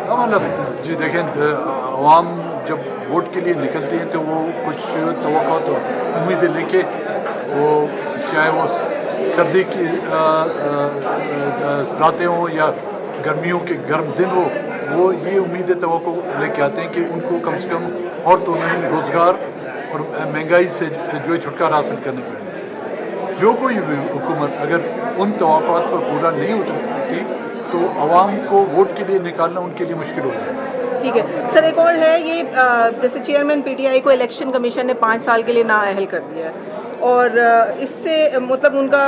मतलब जी देखें, आवाम जब वोट के लिए निकलती है तो वो कुछ तवक्को तो उम्मीदें लेके, वो चाहे वो सर्दी की रातें हों या गर्मियों के गर्म दिन हो, वो ये उम्मीदें तवक्को लेके आते हैं कि उनको कम से कम और तो नहीं रोज़गार और महंगाई से जो है छुटकारा हासिल करने पड़े। जो कोई भी हुकूमत अगर उन तवक्कुआत पर पूरा नहीं उतरती तो आवाम को वोट के लिए निकालना उनके लिए मुश्किल हो जाए। ठीक है सर, एक और है ये जैसे चेयरमैन पीटीआई को इलेक्शन कमीशन ने 5 साल के लिए नाअहल कर दिया है और इससे मतलब उनका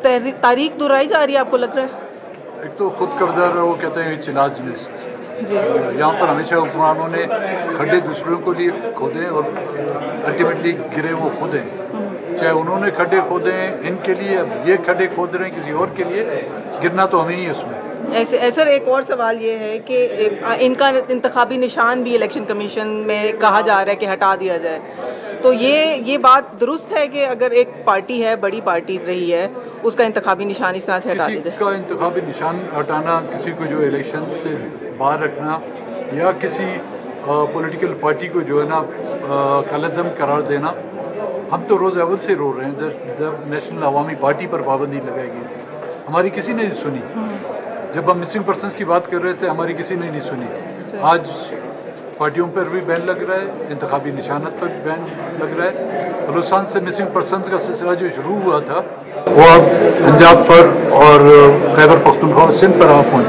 तारीख दोहराई जा रही है, आपको लग रहा है? एक तो खुद करदार वो कहते हैं चिनाज लिस्ट, यहाँ पर हमेशा हुक्मरानों ने खड्डे दूसरों को लिए खोदे और अल्टीमेटली गिरे वो खुद हैं। चाहे उन्होंने खड्डे खोदे हैं इनके लिए, अब ये खड्डे खोद रहे हैं किसी और के लिए, गिरना तो हमें ही है उसमें। सर एक और सवाल ये है कि इनका इंतखाबी निशान भी इलेक्शन कमीशन में कहा जा रहा है कि हटा दिया जाए, तो ये बात दुरुस्त है कि अगर एक पार्टी है, बड़ी पार्टी रही है, उसका इंतखाबी निशान इस तरह से हटा दिया जाए? किसी का इंतखाबी निशान हटाना, किसी को जो इलेक्शन से बाहर रखना या किसी पॉलिटिकल पार्टी को जो है ना कलदम करार देना, हम तो रोज़ अव्वल से रो रहे हैं। जब नेशनल अवामी पार्टी पर पाबंदी लगाई गई थी, हमारी किसी ने नहीं सुनी। जब हम मिसिंग पर्सनस की बात कर रहे थे, हमारी किसी ने नहीं सुनी। आज पार्टियों पर भी बैन लग रहा है, इंतखाबी निशानत पर भी बैन लग रहा है। बलूचिस्तान से मिसिंग पर्सनस का सिलसिला जो शुरू हुआ था वो अब पंजाब पर और खैबर पख्तूनख्वा सिंध पर आ पहुँचा।